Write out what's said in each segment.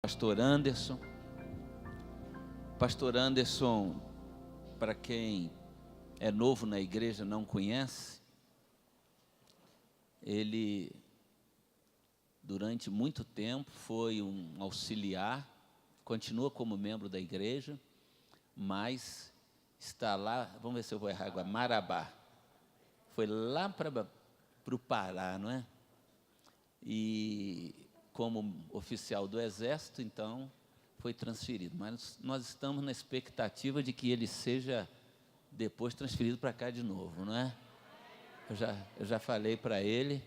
Pastor Anderson. Pastor Anderson, para quem é novo na igreja, não conhece, ele, durante muito tempo, foi um auxiliar, continua como membro da igreja, mas está lá, vamos ver se eu vou errar agora, Marabá. Foi lá para o Pará, não é? E como oficial do Exército, então, foi transferido. Mas nós estamos na expectativa de que ele seja depois transferido para cá de novo, não é? Eu já falei para ele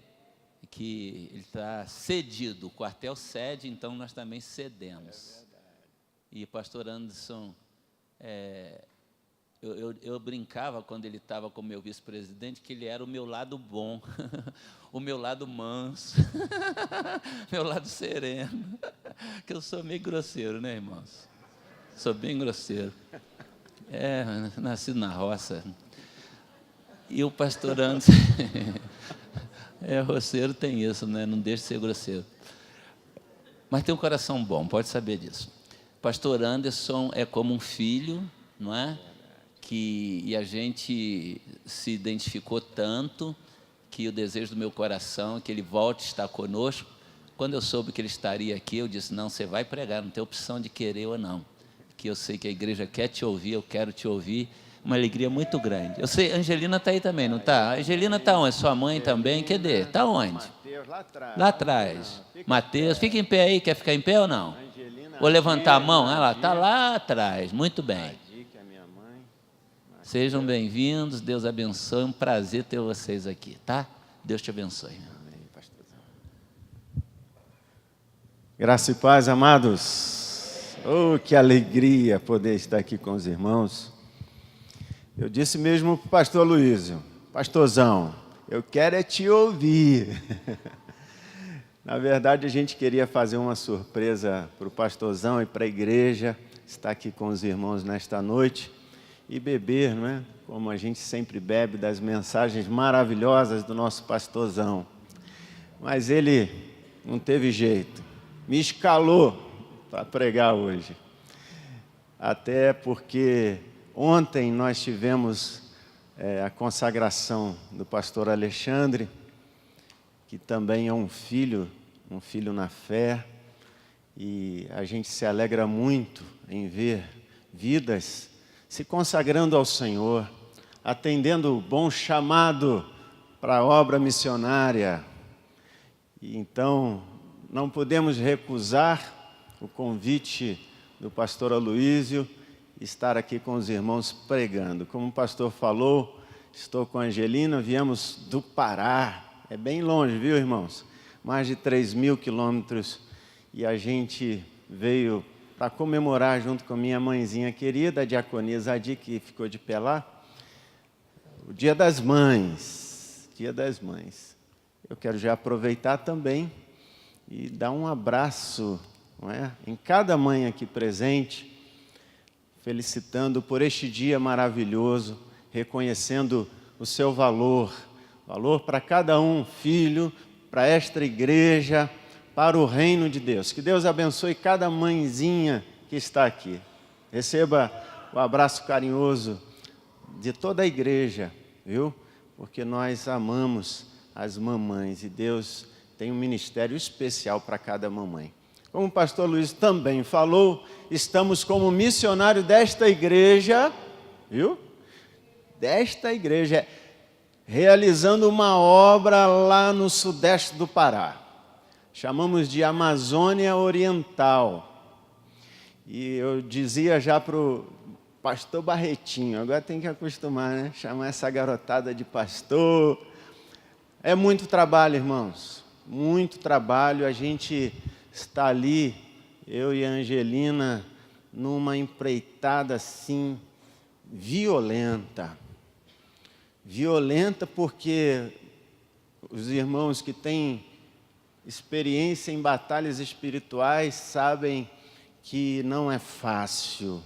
que ele está cedido, o quartel cede, então nós também cedemos. E pastor Anderson, eu brincava quando ele estava como meu vice-presidente, que ele era o meu lado bom, o meu lado manso, meu lado sereno, que eu sou meio grosseiro, né, irmãos? Sou bem grosseiro. Nasci na roça. E o pastor Anderson, roceiro tem isso, né? Não deixa de ser grosseiro. Mas tem um coração bom, pode saber disso. Pastor Anderson é como um filho, não é? E a gente se identificou tanto que o desejo do meu coração é que ele volte a estar conosco. Quando eu soube que ele estaria aqui, eu disse, não, você vai pregar, não tem opção de querer ou não, porque eu sei que a igreja quer te ouvir, eu quero te ouvir, uma alegria muito grande. Eu sei, Angelina está aí também, não está? A Angelina está onde? Sua mãe também, cadê? Está onde? Mateus, lá atrás. Lá atrás. Mateus, fica em pé aí, quer ficar em pé ou não? Vou levantar a mão, ela está lá atrás, muito bem. Sejam bem-vindos, Deus abençoe, um prazer ter vocês aqui, tá? Deus te abençoe. Amém, pastorzão. Graça e paz, amados. Oh, que alegria poder estar aqui com os irmãos. Eu disse mesmo para o pastor Luísio, pastorzão, eu quero é te ouvir. Na verdade, a gente queria fazer uma surpresa para o pastorzão e para a igreja, estar aqui com os irmãos nesta noite e beber, não é? Como a gente sempre bebe das mensagens maravilhosas do nosso pastorzão. Mas ele não teve jeito, me escalou para pregar hoje. Até porque ontem nós tivemos a consagração do pastor Alexandre, que também é um filho na fé, e a gente se alegra muito em ver vidas se consagrando ao Senhor, atendendo o bom chamado para a obra missionária. E então, não podemos recusar o convite do pastor Aloísio, estar aqui com os irmãos pregando. Como o pastor falou, estou com a Angelina, viemos do Pará, é bem longe, viu, irmãos? Mais de 3.000 quilômetros, e a gente veio para comemorar junto com a minha mãezinha querida, a diaconisa Adi, que ficou de pé lá, o Dia das Mães. Dia das Mães. Eu quero já aproveitar também e dar um abraço, não é? Em cada mãe aqui presente, felicitando por este dia maravilhoso, reconhecendo o seu valor para cada um, filho, para esta igreja, para o reino de Deus. Que Deus abençoe cada mãezinha que está aqui. Receba o abraço carinhoso de toda a igreja, viu? Porque nós amamos as mamães e Deus tem um ministério especial para cada mamãe. Como o pastor Luiz também falou, estamos como missionário desta igreja, viu? Desta igreja, realizando uma obra lá no sudeste do Pará. Chamamos de Amazônia Oriental. E eu dizia já para o pastor Barretinho, agora tem que acostumar, né? Chamar essa garotada de pastor. É muito trabalho, irmãos, muito trabalho. A gente está ali, eu e a Angelina, numa empreitada assim, violenta. Violenta porque os irmãos que têm experiência em batalhas espirituais sabem que não é fácil.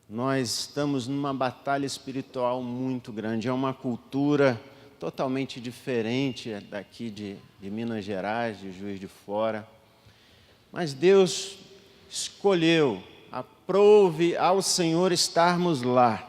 Nós estamos numa batalha espiritual muito grande. É uma cultura totalmente diferente daqui de Minas Gerais, de Juiz de Fora. Mas Deus escolheu, aprove ao Senhor estarmos lá,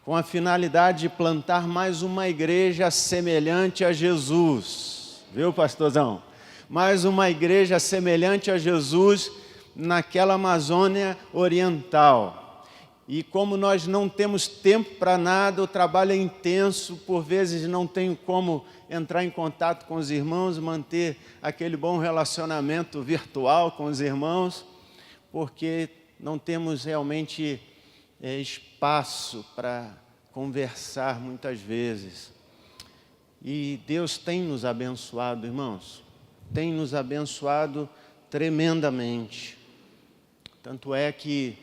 com a finalidade de plantar mais uma igreja semelhante a Jesus. Viu, pastorzão? Mais uma igreja semelhante a Jesus naquela Amazônia Oriental. E como nós não temos tempo para nada, o trabalho é intenso, por vezes não tenho como entrar em contato com os irmãos, manter aquele bom relacionamento virtual com os irmãos, porque não temos realmente espaço para conversar muitas vezes. E Deus tem nos abençoado, irmãos, tem nos abençoado tremendamente. Tanto é que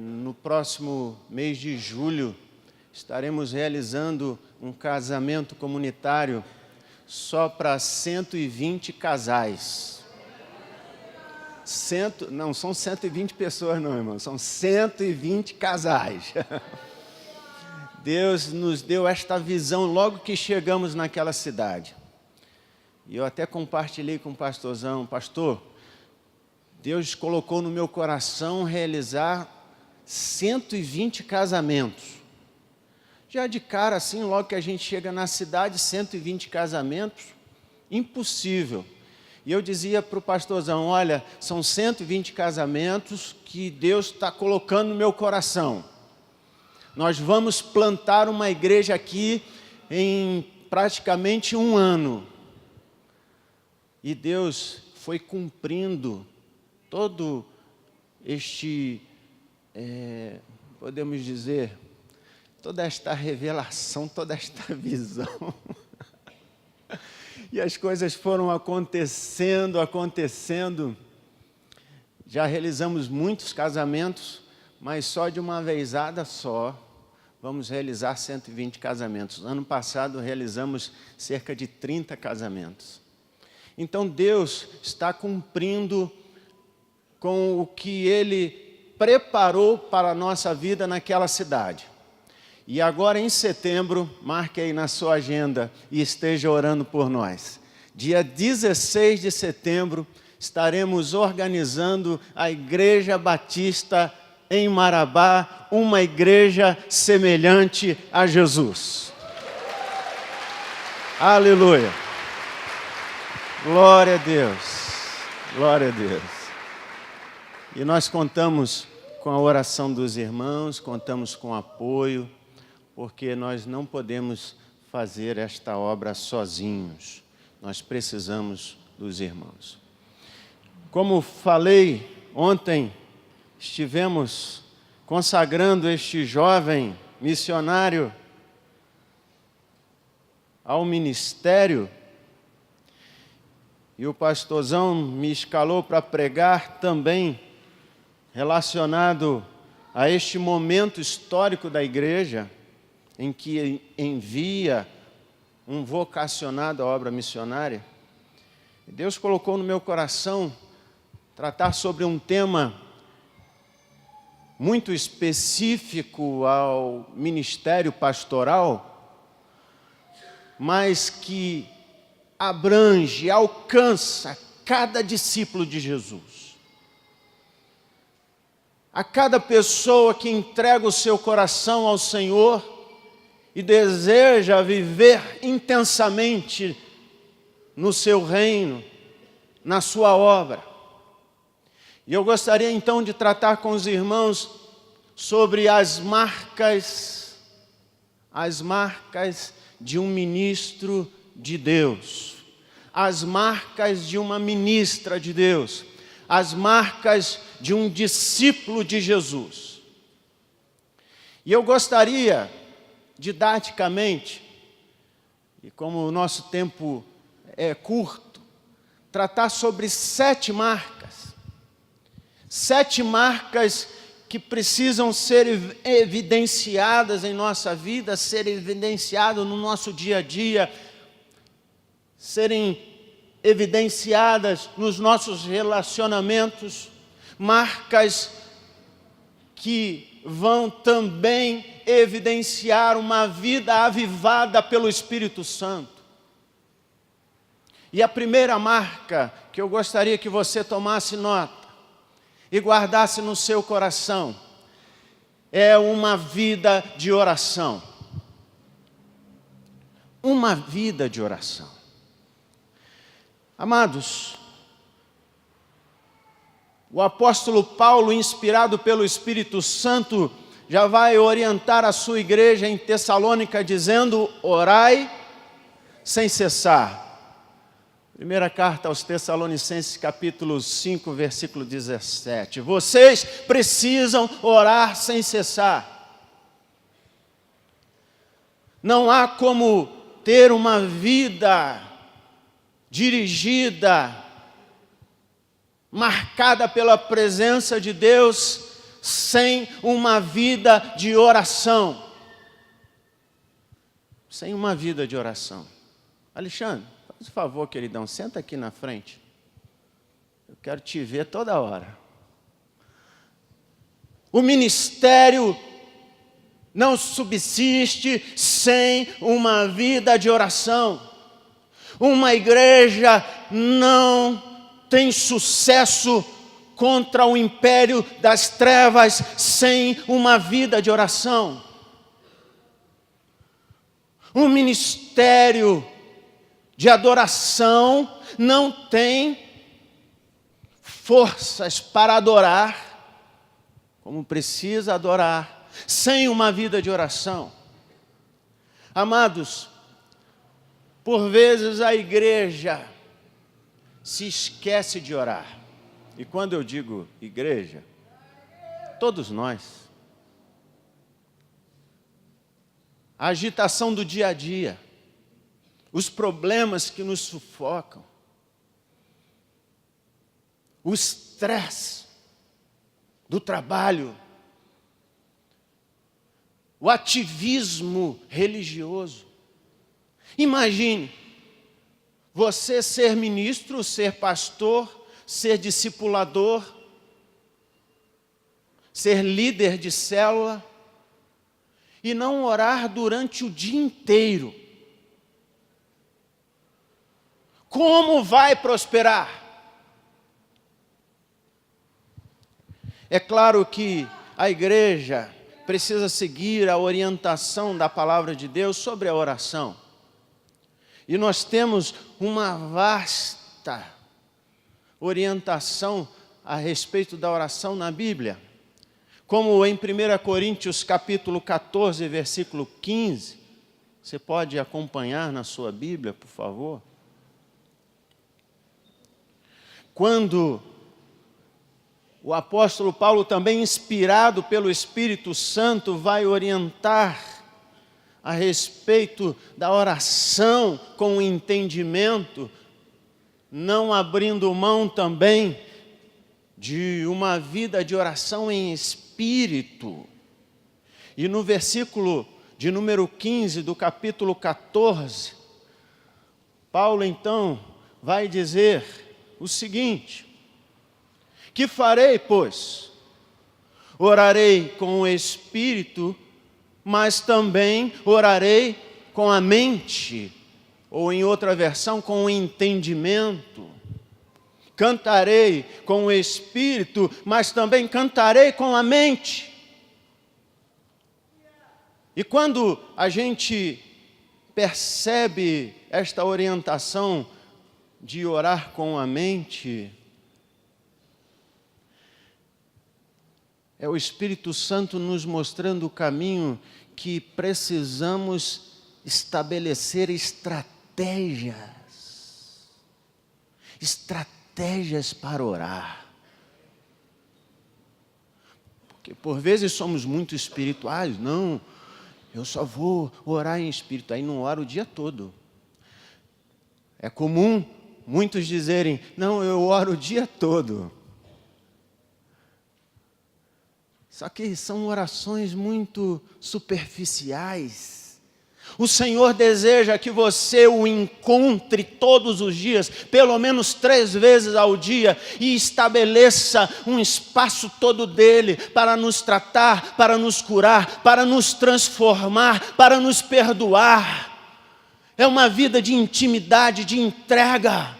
no próximo mês de julho estaremos realizando um casamento comunitário só para 120 casais. Não são 120 pessoas não, irmão, são 120 casais. Deus nos deu esta visão logo que chegamos naquela cidade. E eu até compartilhei com o pastorzão: pastor, Deus colocou no meu coração realizar 120 casamentos. Já de cara, assim, logo que a gente chega na cidade, 120 casamentos, impossível. E eu dizia para o pastorzão: olha, são 120 casamentos que Deus está colocando no meu coração. Nós vamos plantar uma igreja aqui em praticamente 1 ano. E Deus foi cumprindo todo este, podemos dizer, toda esta revelação, toda esta visão. E as coisas foram acontecendo. Já realizamos muitos casamentos, mas só de uma vezada só vamos realizar 120 casamentos. Ano passado realizamos cerca de 30 casamentos. Então Deus está cumprindo com o que Ele preparou para a nossa vida naquela cidade. E agora em setembro, marque aí na sua agenda e esteja orando por nós. Dia 16 de setembro, estaremos organizando a Igreja Batista em Marabá, uma igreja semelhante a Jesus. Aleluia! Glória a Deus! Glória a Deus! E nós contamos com a oração dos irmãos, contamos com apoio, porque nós não podemos fazer esta obra sozinhos. Nós precisamos dos irmãos. Como falei ontem, estivemos consagrando este jovem missionário ao ministério, e o pastorzão me escalou para pregar também relacionado a este momento histórico da igreja, em que envia um vocacionado à obra missionária. E Deus colocou no meu coração tratar sobre um tema muito específico ao ministério pastoral, mas que abrange, alcança cada discípulo de Jesus. A cada pessoa que entrega o seu coração ao Senhor e deseja viver intensamente no seu reino, na sua obra. E eu gostaria então de tratar com os irmãos sobre as marcas de um ministro de Deus, as marcas de uma ministra de Deus, as marcas de um discípulo de Jesus. E eu gostaria, didaticamente, e como o nosso tempo é curto, tratar sobre 7 marcas. 7 marcas que precisam ser evidenciadas em nossa vida, serem evidenciadas no nosso dia a dia, serem evidenciadas nos nossos relacionamentos, marcas que vão também evidenciar uma vida avivada pelo Espírito Santo. E a primeira marca que eu gostaria que você tomasse nota e guardasse no seu coração é uma vida de oração. Uma vida de oração. Amados, o apóstolo Paulo, inspirado pelo Espírito Santo, já vai orientar a sua igreja em Tessalônica, dizendo: orai sem cessar. Primeira carta aos Tessalonicenses, capítulo 5, versículo 17. Vocês precisam orar sem cessar. Não há como ter uma vida dirigida, marcada pela presença de Deus, sem uma vida de oração. Sem uma vida de oração. Alexandre, faz um favor, queridão, senta aqui na frente. Eu quero te ver toda hora. O ministério não subsiste sem uma vida de oração. Uma igreja não tem sucesso contra o império das trevas sem uma vida de oração. Um ministério de adoração não tem forças para adorar como precisa adorar, sem uma vida de oração. Amados, por vezes a igreja se esquece de orar. E quando eu digo igreja, todos nós. A agitação do dia a dia, os problemas que nos sufocam, o estresse do trabalho, o ativismo religioso. Imagine você ser ministro, ser pastor, ser discipulador, ser líder de célula e não orar durante o dia inteiro. Como vai prosperar? É claro que a igreja precisa seguir a orientação da palavra de Deus sobre a oração. E nós temos uma vasta orientação a respeito da oração na Bíblia. Como em 1 Coríntios capítulo 14, versículo 15. Você pode acompanhar na sua Bíblia, por favor? Quando o apóstolo Paulo, também inspirado pelo Espírito Santo, vai orientar a respeito da oração com entendimento, não abrindo mão também de uma vida de oração em espírito. E no versículo de número 15 do capítulo 14, Paulo então vai dizer o seguinte: que farei, pois? Orarei com o espírito, mas também orarei com a mente, ou em outra versão, com o entendimento. Cantarei com o espírito, mas também cantarei com a mente. E quando a gente percebe esta orientação de orar com a mente, é o Espírito Santo nos mostrando o caminho que precisamos estabelecer estratégias para orar. Porque por vezes somos muito espirituais. Não, eu só vou orar em espírito, aí não oro o dia todo. É comum muitos dizerem: não, eu oro o dia todo. Só que são orações muito superficiais. O Senhor deseja que você o encontre todos os dias, pelo menos 3 vezes ao dia, e estabeleça um espaço todo dele para nos tratar, para nos curar, para nos transformar, para nos perdoar. É uma vida de intimidade, de entrega.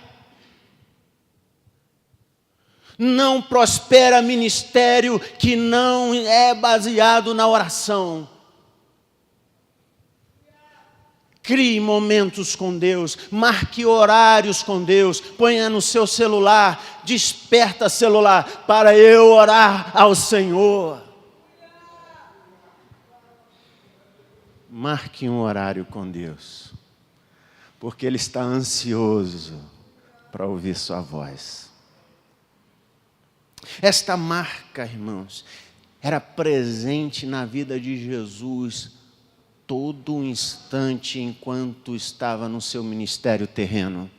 Não prospera ministério que não é baseado na oração. Crie momentos com Deus, marque horários com Deus, ponha no seu celular, desperta celular para eu orar ao Senhor. Marque um horário com Deus, porque Ele está ansioso para ouvir sua voz. Esta marca, irmãos, era presente na vida de Jesus todo um instante enquanto estava no seu ministério terreno.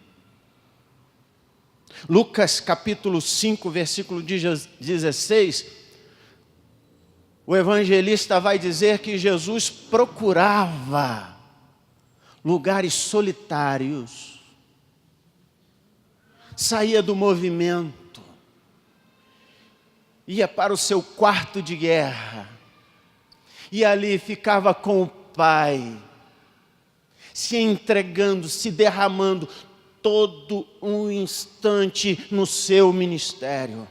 Lucas capítulo 5, versículo 16, o evangelista vai dizer que Jesus procurava lugares solitários, saía do movimento, ia para o seu quarto de guerra, e ali ficava com o Pai, se entregando, se derramando todo um instante no seu ministério.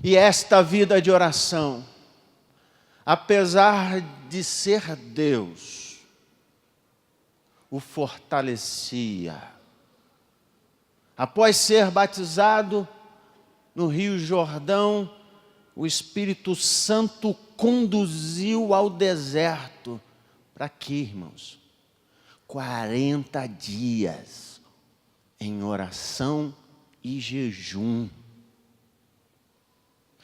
E esta vida de oração, apesar de ser Deus, o fortalecia. Após ser batizado no Rio Jordão, o Espírito Santo conduziu ao deserto. Para quê, irmãos? 40 dias em oração e jejum.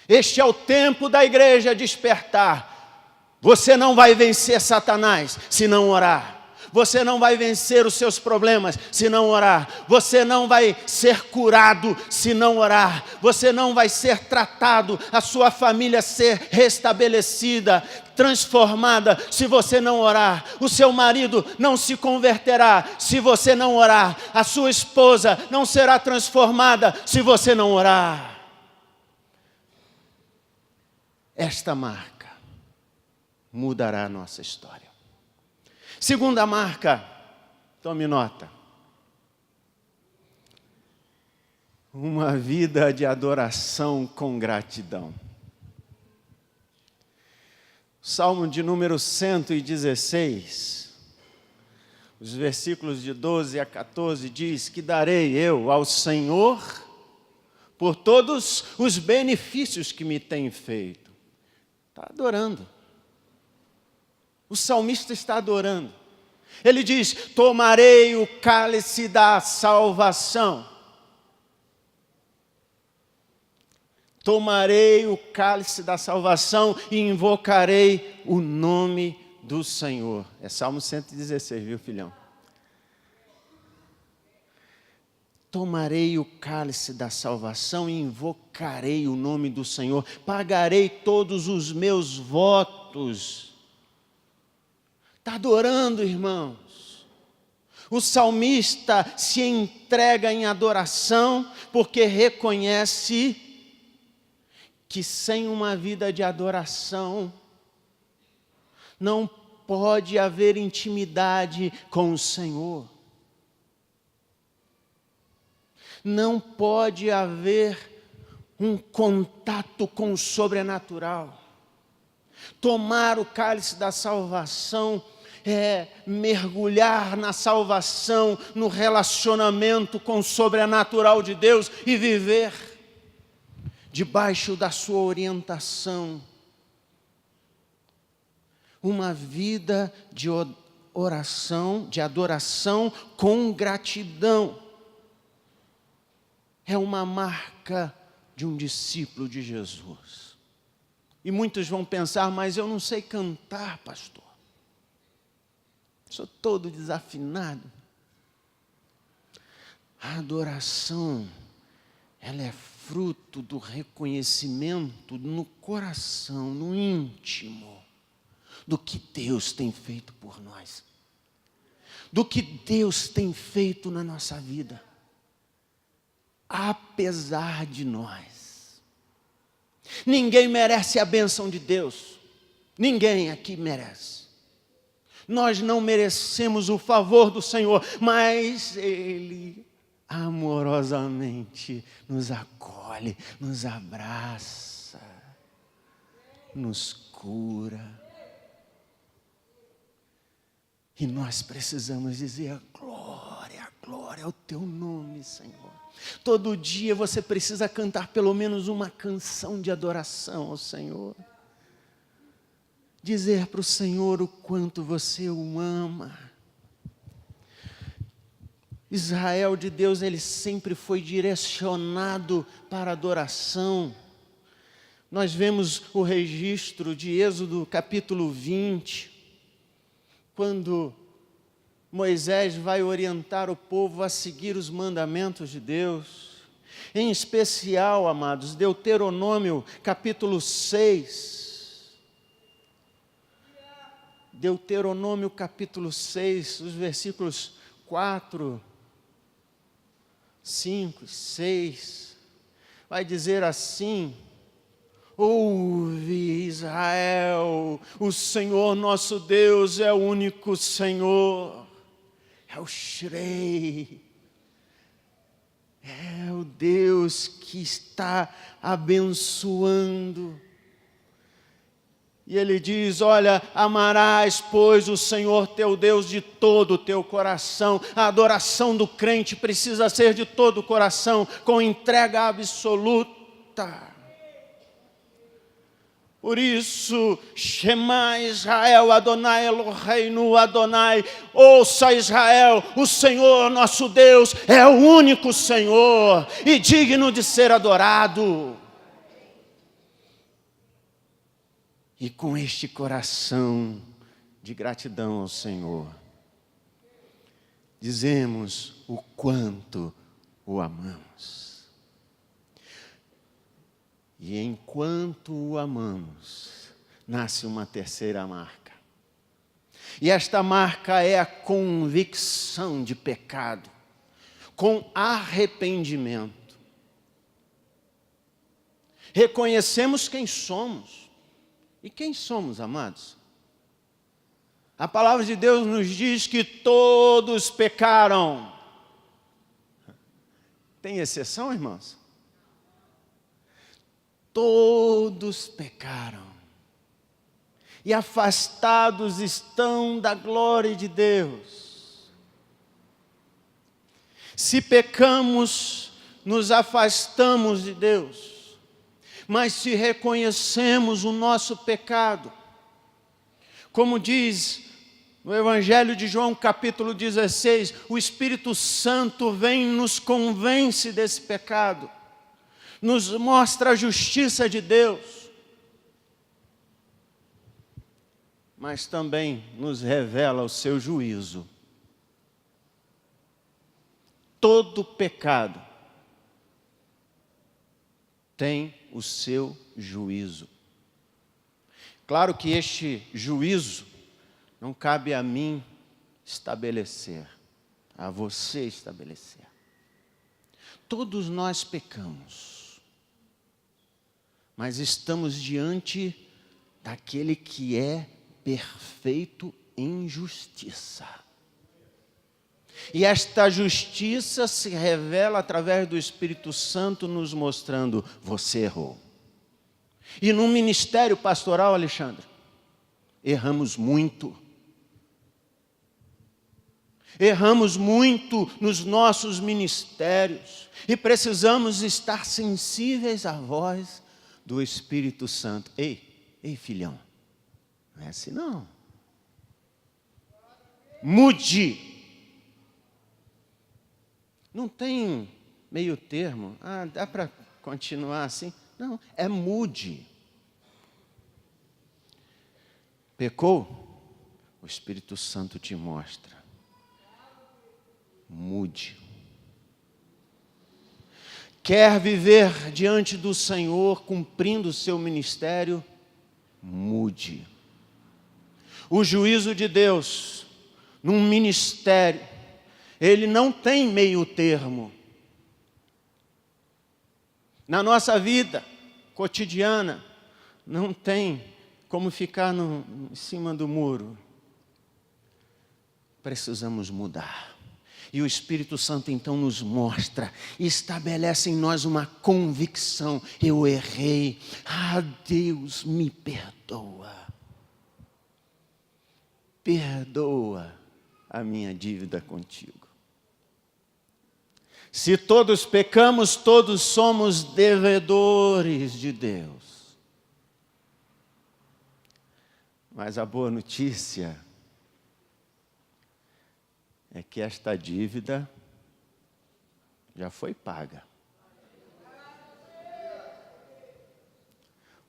Este é o tempo da igreja despertar. Você não vai vencer Satanás se não orar. Você não vai vencer os seus problemas se não orar. Você não vai ser curado se não orar. Você não vai ser tratado, a sua família ser restabelecida, transformada, se você não orar. O seu marido não se converterá se você não orar. A sua esposa não será transformada se você não orar. Esta marca mudará a nossa história. Segunda marca, tome nota. Uma vida de adoração com gratidão. Salmo de número 116, os versículos de 12 a 14 diz que darei eu ao Senhor por todos os benefícios que me tem feito. Está adorando. O salmista está adorando. Ele diz: tomarei o cálice da salvação. Tomarei o cálice da salvação e invocarei o nome do Senhor. É Salmo 116, viu, filhão? Tomarei o cálice da salvação e invocarei o nome do Senhor. Pagarei todos os meus votos. Está adorando, irmãos. O salmista se entrega em adoração porque reconhece que sem uma vida de adoração não pode haver intimidade com o Senhor. Não pode haver um contato com o sobrenatural. Tomar o cálice da salvação é mergulhar na salvação, no relacionamento com o sobrenatural de Deus e viver debaixo da sua orientação. Uma vida de oração, de adoração com gratidão. É uma marca de um discípulo de Jesus. E muitos vão pensar: mas eu não sei cantar, pastor. Sou todo desafinado. A adoração, ela é fruto do reconhecimento no coração, no íntimo, do que Deus tem feito por nós. Do que Deus tem feito na nossa vida. Apesar de nós. Ninguém merece a bênção de Deus. Ninguém aqui merece. Nós não merecemos o favor do Senhor, mas Ele amorosamente nos acolhe, nos abraça, nos cura. E nós precisamos dizer: glória, glória ao teu nome, Senhor. Todo dia você precisa cantar pelo menos uma canção de adoração ao Senhor. Dizer para o Senhor o quanto você o ama. Israel de Deus, ele sempre foi direcionado para a adoração. Nós vemos o registro de Êxodo capítulo 20, quando Moisés vai orientar o povo a seguir os mandamentos de Deus. Em especial, amados, Deuteronômio capítulo 6. Deuteronômio capítulo 6, os versículos 4, 5, 6, vai dizer assim: ouve, Israel, o Senhor nosso Deus é o único Senhor, é o Shrei, é o Deus que está abençoando. E ele diz: olha, amarás, pois, o Senhor teu Deus de todo o teu coração. A adoração do crente precisa ser de todo o coração, com entrega absoluta. Por isso, Shema Israel, Adonai Eloheinu, Adonai, ouça Israel, o Senhor nosso Deus é o único Senhor e digno de ser adorado. E com este coração de gratidão ao Senhor, dizemos o quanto o amamos. E enquanto o amamos, nasce uma terceira marca. E esta marca é a convicção de pecado, com arrependimento. Reconhecemos quem somos. E quem somos, amados? A palavra de Deus nos diz que todos pecaram. Tem exceção, irmãos? Todos pecaram. E afastados estão da glória de Deus. Se pecamos, nos afastamos de Deus. Mas se reconhecemos o nosso pecado, como diz no Evangelho de João, capítulo 16, o Espírito Santo vem e nos convence desse pecado, nos mostra a justiça de Deus, mas também nos revela o seu juízo. Todo pecado tem o seu juízo. Claro que este juízo não cabe a mim estabelecer, a você estabelecer. Todos nós pecamos, mas estamos diante daquele que é perfeito em justiça. E esta justiça se revela através do Espírito Santo nos mostrando: você errou. E no ministério pastoral, Alexandre, erramos muito. Erramos muito nos nossos ministérios. E precisamos estar sensíveis à voz do Espírito Santo. Ei, filhão, não é assim não. Mude. Não tem meio termo. Dá para continuar assim? Não, é mude. Pecou? O Espírito Santo te mostra. Mude. Quer viver diante do Senhor, cumprindo o seu ministério? Mude. O juízo de Deus, num ministério, ele não tem meio termo. Na nossa vida cotidiana, não tem como ficar em cima do muro. precisamos mudar. E o Espírito Santo então nos mostra, estabelece em nós uma convicção: eu errei, Deus me perdoa. Perdoa a minha dívida contigo. Se todos pecamos, todos somos devedores de Deus. Mas a boa notícia é que esta dívida já foi paga.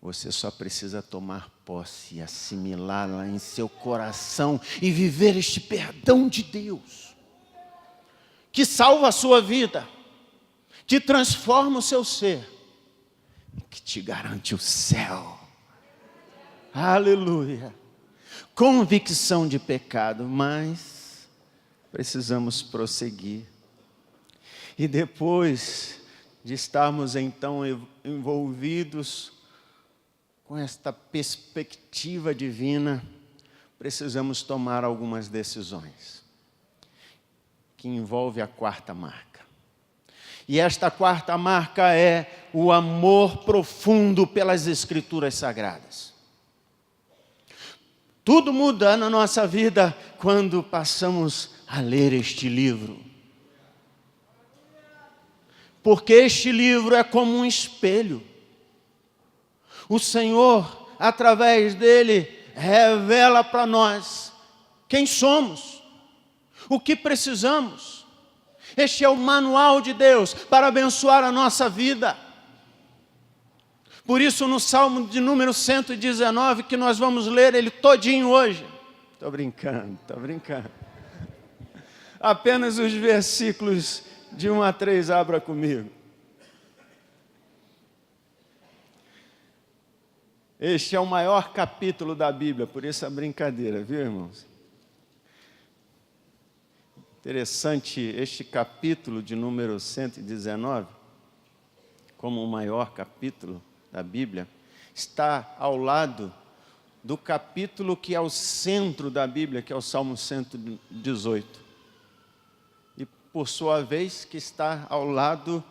Você só precisa tomar posse e assimilá-la em seu coração e viver este perdão de Deus, que salva a sua vida, que transforma o seu ser, que te garante o céu. Aleluia! Convicção de pecado, mas precisamos prosseguir. E depois de estarmos então envolvidos com esta perspectiva divina, precisamos tomar algumas decisões, que envolve a quarta marca. E esta quarta marca é o amor profundo pelas Escrituras Sagradas. Tudo muda na nossa vida quando passamos a ler este livro. Porque este livro é como um espelho. O Senhor, através dele, revela para nós quem somos, o que precisamos. Este é o manual de Deus para abençoar a nossa vida. Por isso, no Salmo de número 119, que nós vamos ler ele todinho hoje. Estou brincando. Apenas os versículos de 1 a 3, abra comigo. Este é o maior capítulo da Bíblia, por isso a brincadeira, viu, irmãos? Interessante, este capítulo de número 119, como o maior capítulo da Bíblia, está ao lado do capítulo que é o centro da Bíblia, que é o Salmo 118. E, por sua vez, que está ao lado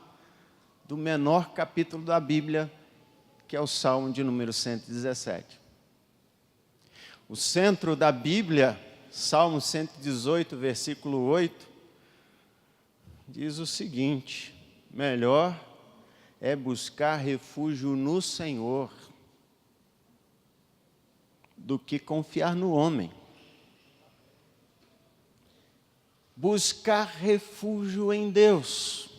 do menor capítulo da Bíblia, que é o Salmo de número 117. O centro da Bíblia, Salmo 118, versículo 8, diz o seguinte: melhor é buscar refúgio no Senhor do que confiar no homem. Buscar refúgio em Deus.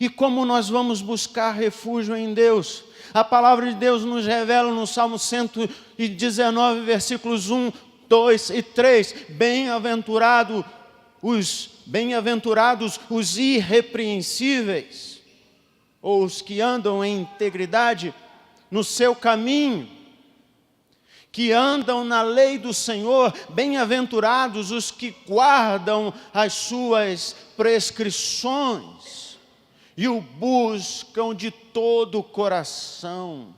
E como nós vamos buscar refúgio em Deus? A palavra de Deus nos revela no Salmo 119, versículos 1, 2 e 3. Bem-aventurados os irrepreensíveis, ou os que andam em integridade no seu caminho, que andam na lei do Senhor. Bem-aventurados os que guardam as suas prescrições e o buscam de todo o coração.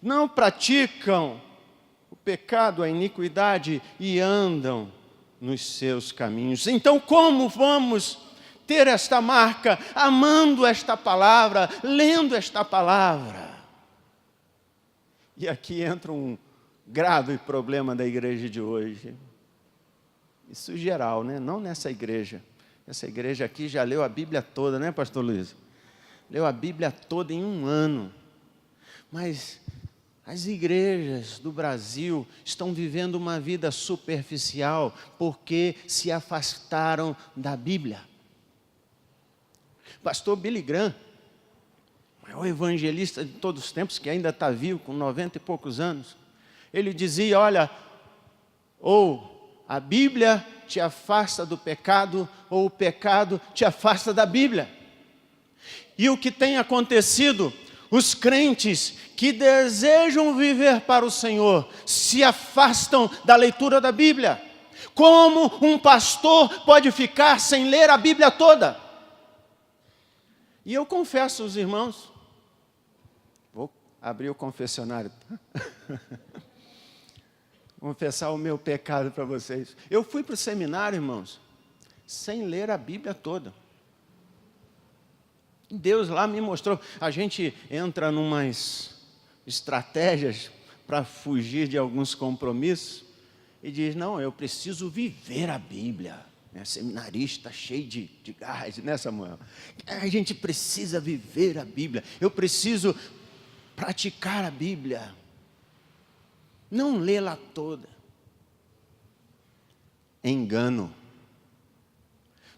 Não praticam o pecado, a iniquidade, e andam nos seus caminhos. Então, como vamos ter esta marca? Amando esta palavra, lendo esta palavra. E aqui entra um grave problema da igreja de hoje. Isso geral, né? Não nessa igreja. Essa igreja aqui já leu a Bíblia toda, né, pastor Luiz? Leu a Bíblia toda em um ano. Mas as igrejas do Brasil estão vivendo uma vida superficial porque se afastaram da Bíblia. Pastor Billy Graham, o maior evangelista de todos os tempos, que ainda está vivo, com 90 e poucos anos, ele dizia: olha, ou a Bíblia te afasta do pecado, ou o pecado te afasta da Bíblia. E o que tem acontecido? Os crentes que desejam viver para o Senhor se afastam da leitura da Bíblia. Como um pastor pode ficar sem ler a Bíblia toda? E eu confesso aos irmãos, vou abrir o confessionário, confessar o meu pecado para vocês. Eu fui para o seminário, irmãos, sem ler a Bíblia toda. Deus lá me mostrou. A gente entra numas estratégias para fugir de alguns compromissos e diz, não, eu preciso viver a Bíblia. Seminarista cheio de gás, né, Samuel? A gente precisa viver a Bíblia. Eu preciso praticar a Bíblia. Não lê-la toda. Engano.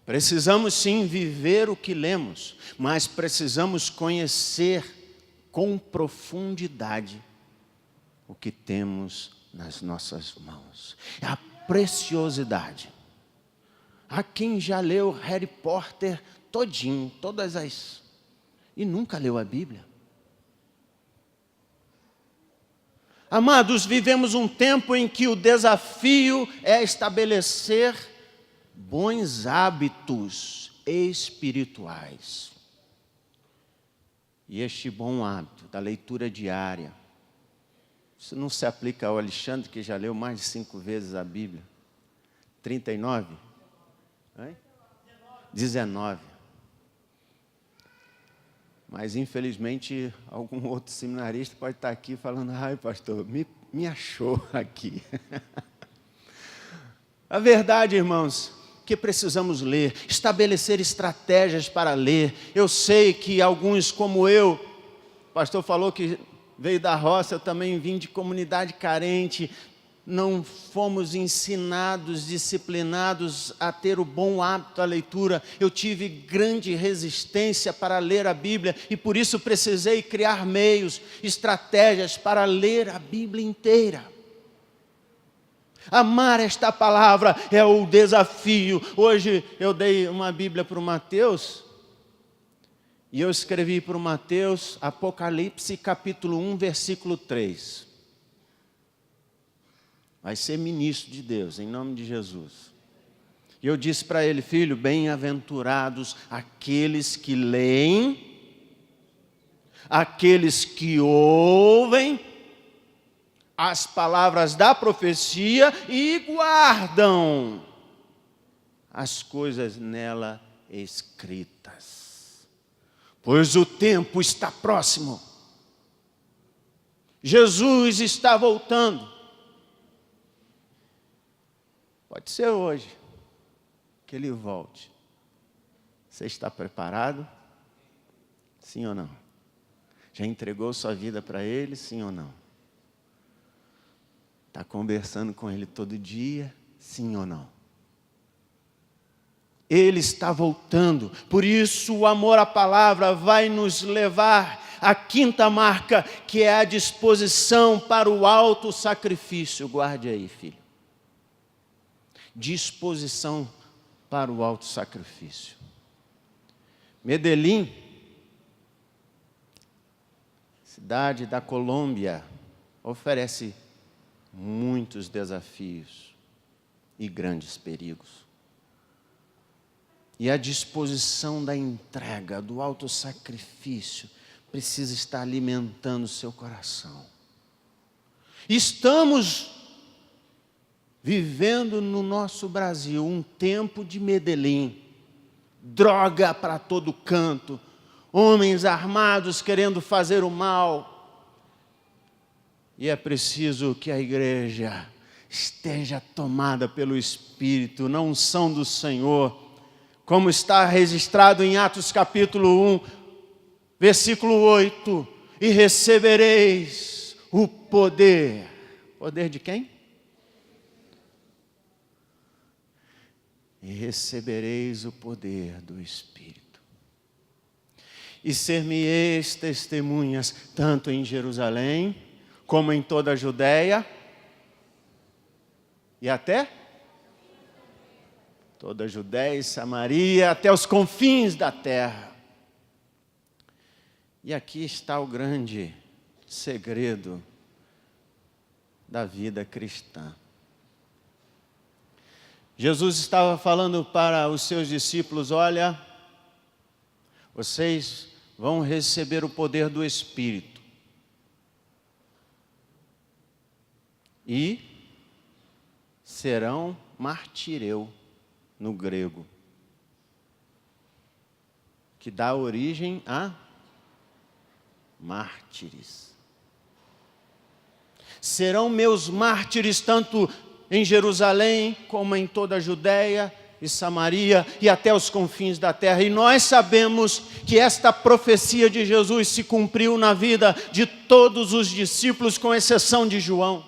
Precisamos sim viver o que lemos, mas precisamos conhecer com profundidade o que temos nas nossas mãos. É a preciosidade. Há quem já leu Harry Potter todinho, e nunca leu a Bíblia. Amados, vivemos um tempo em que o desafio é estabelecer bons hábitos espirituais. E este bom hábito da leitura diária, isso não se aplica ao Alexandre, que já leu mais de 5 vezes a Bíblia. 39? 19. Mas, infelizmente, algum outro seminarista pode estar aqui falando, ai, pastor, me achou aqui. A verdade, irmãos, que precisamos ler, estabelecer estratégias para ler. Eu sei que alguns como eu, o pastor falou que veio da roça, eu também vim de comunidade carente, não fomos ensinados, disciplinados a ter o bom hábito da leitura. Eu tive grande resistência para ler a Bíblia e por isso precisei criar meios, estratégias para ler a Bíblia inteira. Amar esta palavra é o desafio. Hoje eu dei uma Bíblia para o Mateus e eu escrevi para o Mateus Apocalipse capítulo 1, versículo 3. Vai ser ministro de Deus, em nome de Jesus. E eu disse para ele, filho, bem-aventurados aqueles que leem, aqueles que ouvem as palavras da profecia e guardam as coisas nela escritas. Pois o tempo está próximo. Jesus está voltando. Pode ser hoje que ele volte. Você está preparado? Sim ou não? Já entregou sua vida para ele? Sim ou não? Está conversando com ele todo dia? Sim ou não? Ele está voltando. Por isso o amor à palavra vai nos levar à quinta marca, que é a disposição para o alto sacrifício. Guarde aí, filho. Disposição para o alto sacrifício. Medellín, cidade da Colômbia, oferece muitos desafios e grandes perigos. E a disposição da entrega, do alto sacrifício, precisa estar alimentando o seu coração. Estamos vivendo no nosso Brasil um tempo de Medellín, droga para todo canto, homens armados querendo fazer o mal. E é preciso que a igreja esteja tomada pelo Espírito, na unção do Senhor, como está registrado em Atos capítulo 1, versículo 8, e recebereis o poder. Poder de quem? E recebereis o poder do Espírito. E ser-me-eis testemunhas, tanto em Jerusalém, como em toda a Judéia, e até toda a Judéia e Samaria, até os confins da terra. E aqui está o grande segredo da vida cristã. Jesus estava falando para os seus discípulos, olha, vocês vão receber o poder do Espírito. E serão martireu no grego. que dá origem a mártires. Serão meus mártires tanto em Jerusalém como em toda a Judéia e Samaria e até os confins da terra. E nós sabemos que esta profecia de Jesus se cumpriu na vida de todos os discípulos, com exceção de João.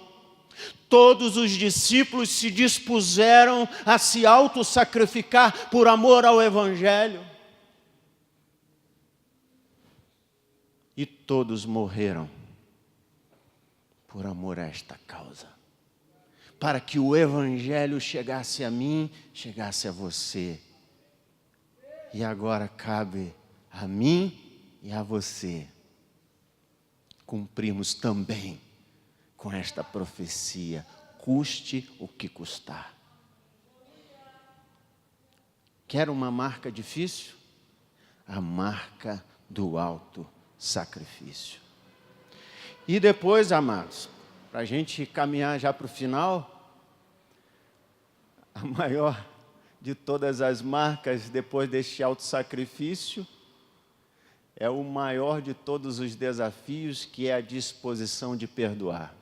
Todos os discípulos se dispuseram a se autossacrificar por amor ao Evangelho. E todos morreram por amor a esta causa. Para que o Evangelho chegasse a mim, chegasse a você. E agora cabe a mim e a você cumprirmos também com esta profecia, custe o que custar. Quer uma marca difícil? A marca do alto sacrifício. E depois, amados, para a gente caminhar já para o final, a maior de todas as marcas depois deste alto sacrifício é o maior de todos os desafios, que é a disposição de perdoar.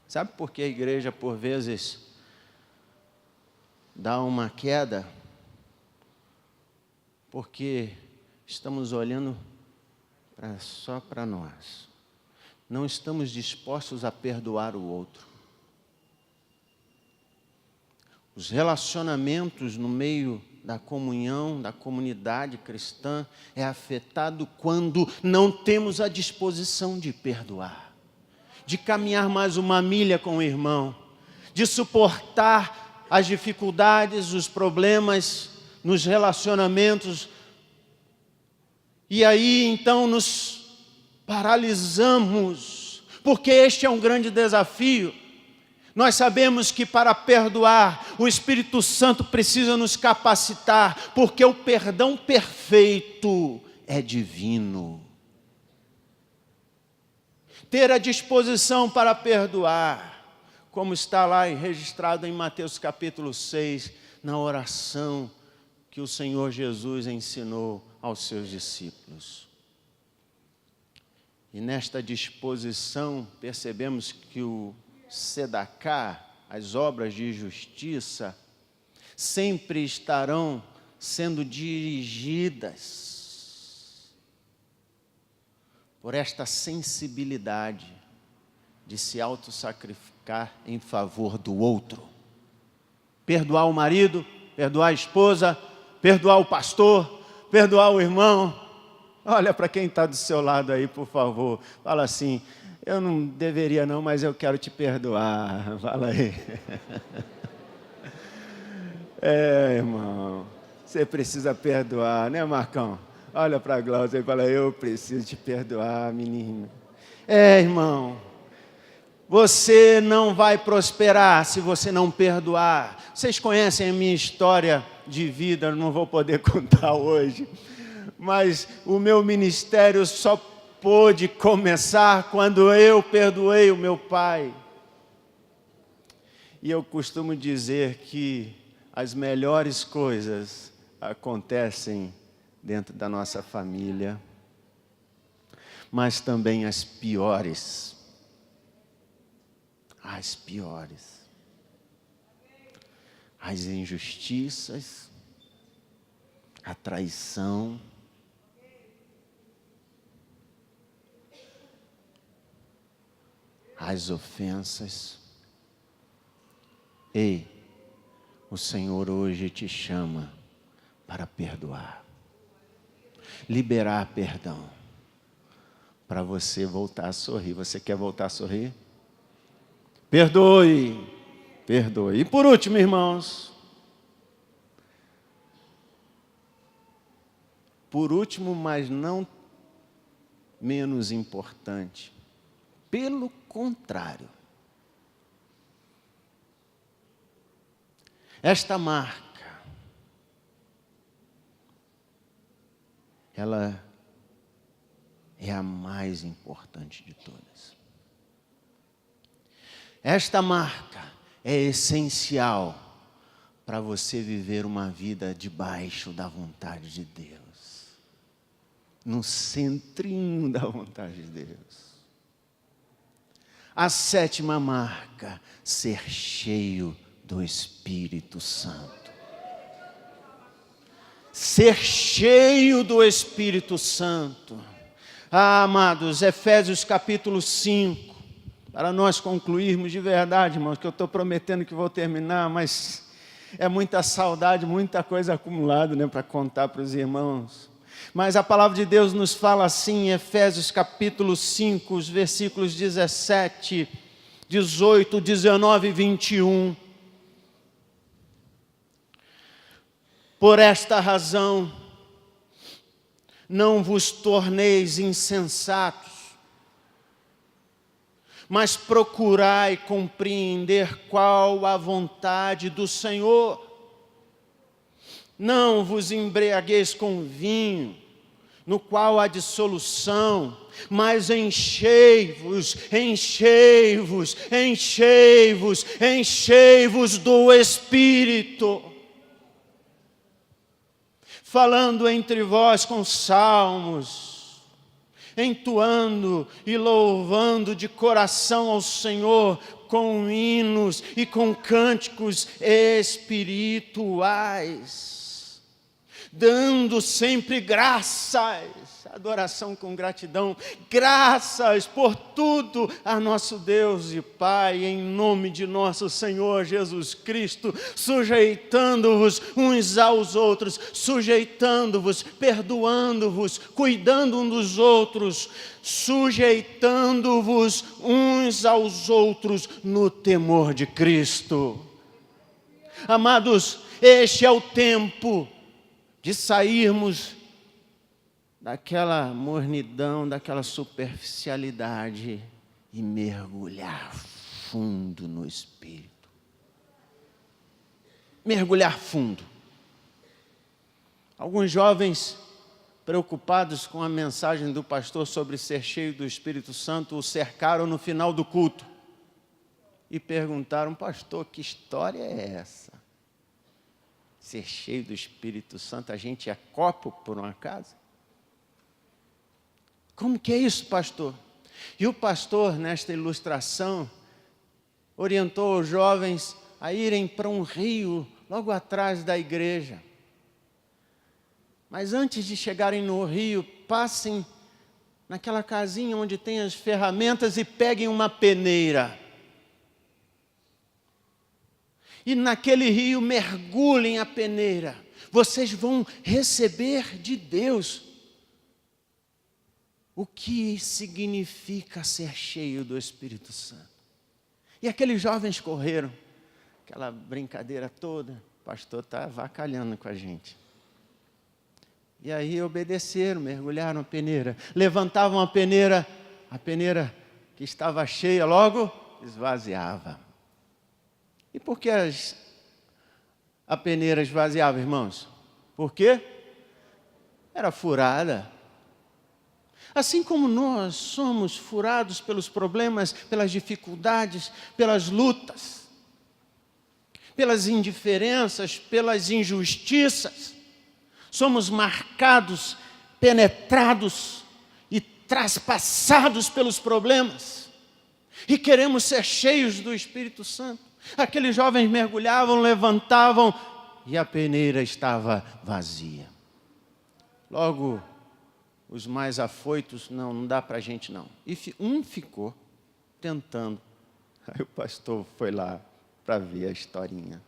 Sabe por que a igreja, por vezes, dá uma queda? Porque estamos olhando só para nós. Não estamos dispostos a perdoar o outro. Os relacionamentos no meio da comunhão, da comunidade cristã, é afetado quando não temos a disposição de perdoar, de caminhar mais uma milha com o irmão, de suportar as dificuldades, os problemas nos relacionamentos. E aí, então, nos paralisamos, porque este é um grande desafio. Nós sabemos que para perdoar, o Espírito Santo precisa nos capacitar, porque o perdão perfeito é divino. Ter a disposição para perdoar, como está lá registrado em Mateus capítulo 6, na oração que o Senhor Jesus ensinou aos seus discípulos. E nesta disposição, percebemos que o Sedacá, as obras de justiça, sempre estarão sendo dirigidas por esta sensibilidade de se autossacrificar em favor do outro. Perdoar o marido, perdoar a esposa, perdoar o pastor, perdoar o irmão. Olha para quem está do seu lado aí, por favor. Fala assim: eu não deveria não, mas eu quero te perdoar. Fala aí. Irmão, você precisa perdoar, né, Marcão? Olha para a Glaucia e fala: eu preciso te perdoar, menino. Irmão, você não vai prosperar se você não perdoar. Vocês conhecem a minha história de vida, eu não vou poder contar hoje. Mas o meu ministério só pôde começar quando eu perdoei o meu pai. E eu costumo dizer que as melhores coisas acontecem dentro da nossa família, mas também as piores. As piores. As injustiças, a traição, as ofensas. Ei, o Senhor hoje te chama para perdoar, liberar perdão, para você voltar a sorrir. Você quer voltar a sorrir? Perdoe, perdoe. E por último, irmãos, por último, mas não menos importante, pelo contrário, esta marca, ela é a mais importante de todas. Esta marca é essencial para você viver uma vida debaixo da vontade de Deus, no centrinho da vontade de Deus. A 7ª marca, ser cheio do Espírito Santo. Ser cheio do Espírito Santo. Amados, Efésios capítulo 5, para nós concluirmos de verdade, irmãos, que eu estou prometendo que vou terminar, mas é muita saudade, muita coisa acumulada, né, para contar para os irmãos. Mas a palavra de Deus nos fala assim, em Efésios capítulo 5, os versículos 17, 18, 19 e 21. Por esta razão, não vos torneis insensatos, mas procurai compreender qual a vontade do Senhor. Não vos embriagueis com vinho, no qual há dissolução, mas enchei-vos do Espírito, falando entre vós com salmos, entoando e louvando de coração ao Senhor, com hinos e com cânticos espirituais, dando sempre graças, adoração com gratidão, graças por tudo a nosso Deus e Pai, em nome de nosso Senhor Jesus Cristo, sujeitando-vos uns aos outros, sujeitando-vos, perdoando-vos, cuidando uns dos outros, sujeitando-vos uns aos outros no temor de Cristo. Amados, este é o tempo de sairmos daquela mornidão, daquela superficialidade e mergulhar fundo no Espírito. Mergulhar fundo. Alguns jovens, preocupados com a mensagem do pastor sobre ser cheio do Espírito Santo, o cercaram no final do culto e perguntaram: pastor, que história é essa? Ser cheio do Espírito Santo, a gente é copo por um acaso? Como que é isso, pastor? E o pastor, nesta ilustração, orientou os jovens a irem para um rio logo atrás da igreja. Mas antes de chegarem no rio, passem naquela casinha onde tem as ferramentas e peguem uma peneira. E naquele rio mergulhem a peneira. Vocês vão receber de Deus o que significa ser cheio do Espírito Santo. E aqueles jovens correram, aquela brincadeira toda, o pastor está avacalhando com a gente. E aí obedeceram, mergulharam a peneira, levantavam a peneira que estava cheia logo esvaziava. E por que a peneira esvaziava, irmãos? Por quê? Era furada. Assim como nós somos furados pelos problemas, pelas dificuldades, pelas lutas, pelas indiferenças, pelas injustiças, somos marcados, penetrados e traspassados pelos problemas. E queremos ser cheios do Espírito Santo. Aqueles jovens mergulhavam, levantavam e a peneira estava vazia. Logo, os mais afoitos, não dá para a gente não. E um ficou tentando. Aí o pastor foi lá para ver a historinha.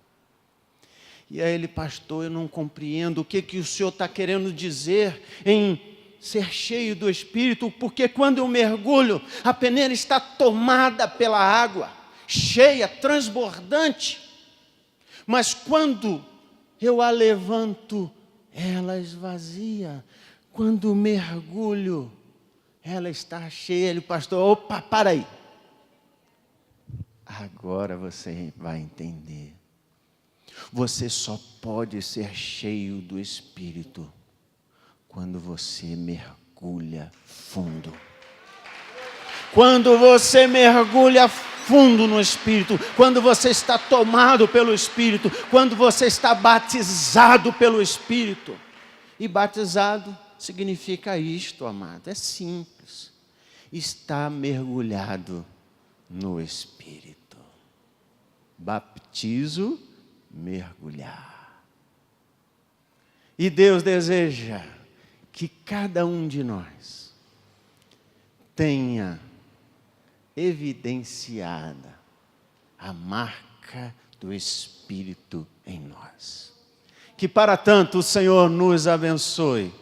E aí ele: pastor, eu não compreendo o que o senhor está querendo dizer em ser cheio do Espírito, porque quando eu mergulho, a peneira está tomada pela água, cheia, transbordante. Mas quando eu a levanto, ela esvazia. Quando mergulho, ela está cheia. Ele: pastor, opa, para aí. Agora você vai entender. Você só pode ser cheio do Espírito quando você mergulha fundo. Quando você mergulha profundo no Espírito, quando você está tomado pelo Espírito, quando você está batizado pelo Espírito. E batizado significa isto, amado, é simples. Está mergulhado no Espírito. Baptizo, mergulhar. E Deus deseja que cada um de nós tenha evidenciada a marca do Espírito em nós. Que para tanto o Senhor nos abençoe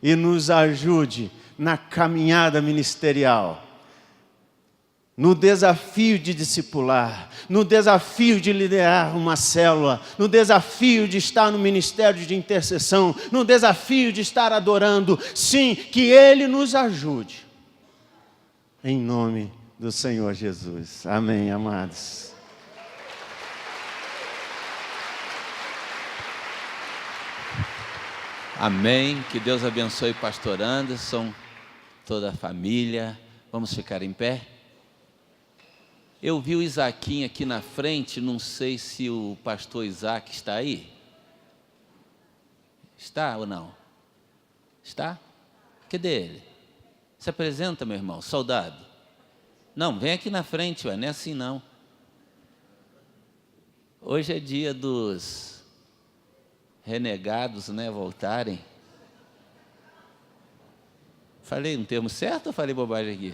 e nos ajude na caminhada ministerial, no desafio de discipular, no desafio de liderar uma célula, no desafio de estar no ministério de intercessão, no desafio de estar adorando. Sim, que Ele nos ajude. Em nome do Senhor Jesus. Amém, amados. Amém. Que Deus abençoe o pastor Anderson, toda a família. Vamos ficar em pé? Eu vi o Isaquinho aqui na frente, não sei se o pastor Isaac está aí. Está ou não? Está? Cadê ele? Se apresenta, meu irmão, soldado. Não, vem aqui na frente, ué, não é assim não. Hoje é dia dos renegados, né, voltarem. Falei um termo certo ou falei bobagem aqui?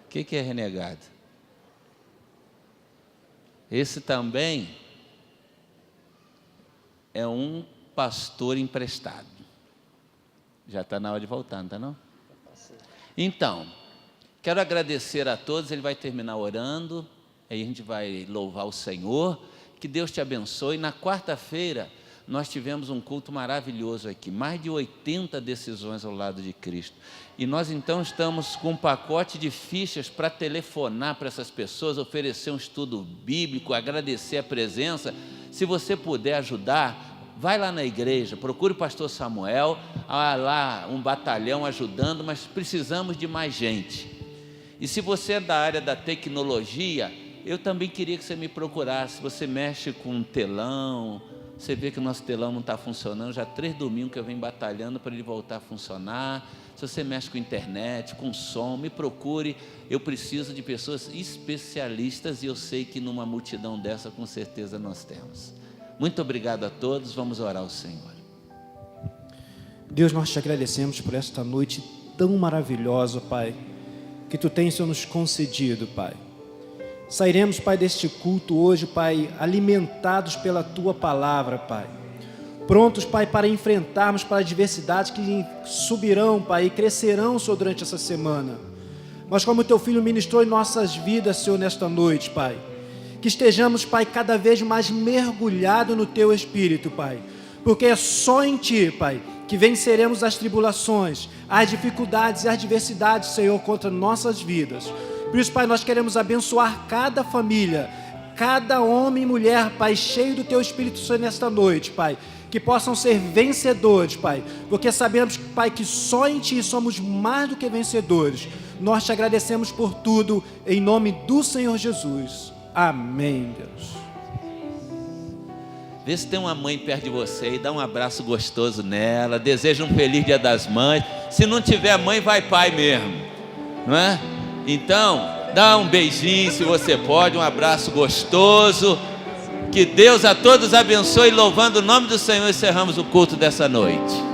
O que é renegado? Esse também é um pastor emprestado. Já está na hora de voltar, não está não? Então, quero agradecer a todos, ele vai terminar orando, aí a gente vai louvar o Senhor, que Deus te abençoe. Na quarta-feira, nós tivemos um culto maravilhoso aqui, mais de 80 decisões ao lado de Cristo. E nós então estamos com um pacote de fichas para telefonar para essas pessoas, oferecer um estudo bíblico, agradecer a presença. Se você puder ajudar, vai lá na igreja, procure o pastor Samuel, há lá um batalhão ajudando, mas precisamos de mais gente. E se você é da área da tecnologia, eu também queria que você me procurasse. Você mexe com um telão, você vê que o nosso telão não está funcionando, já 3 domingos que eu venho batalhando para ele voltar a funcionar. Se você mexe com internet, com som, me procure. Eu preciso de pessoas especialistas e eu sei que numa multidão dessa, com certeza nós temos. Muito obrigado a todos, vamos orar ao Senhor. Deus, nós te agradecemos por esta noite tão maravilhosa, Pai, que Tu tens, Senhor, nos concedido, Pai. Sairemos, Pai, deste culto hoje, Pai, alimentados pela Tua palavra, Pai. Prontos, Pai, para enfrentarmos para as adversidades que subirão, Pai, e crescerão, Senhor, durante essa semana. Mas como Teu Filho ministrou em nossas vidas, Senhor, nesta noite, Pai, que estejamos, Pai, cada vez mais mergulhados no Teu Espírito, Pai, porque é só em Ti, Pai, que venceremos as tribulações, as dificuldades e as adversidades, Senhor, contra nossas vidas. Por isso, Pai, nós queremos abençoar cada família, cada homem e mulher, Pai, cheio do Teu Espírito Santo nesta noite, Pai, que possam ser vencedores, Pai, porque sabemos, Pai, que só em Ti somos mais do que vencedores. Nós te agradecemos por tudo, em nome do Senhor Jesus. Amém, Deus. Vê se tem uma mãe perto de você e dá um abraço gostoso nela, deseja um feliz Dia das Mães. Se não tiver mãe, vai pai mesmo, não é? Então, dá um beijinho se você pode, um abraço gostoso. Que Deus a todos abençoe, louvando o nome do Senhor, encerramos o culto dessa noite.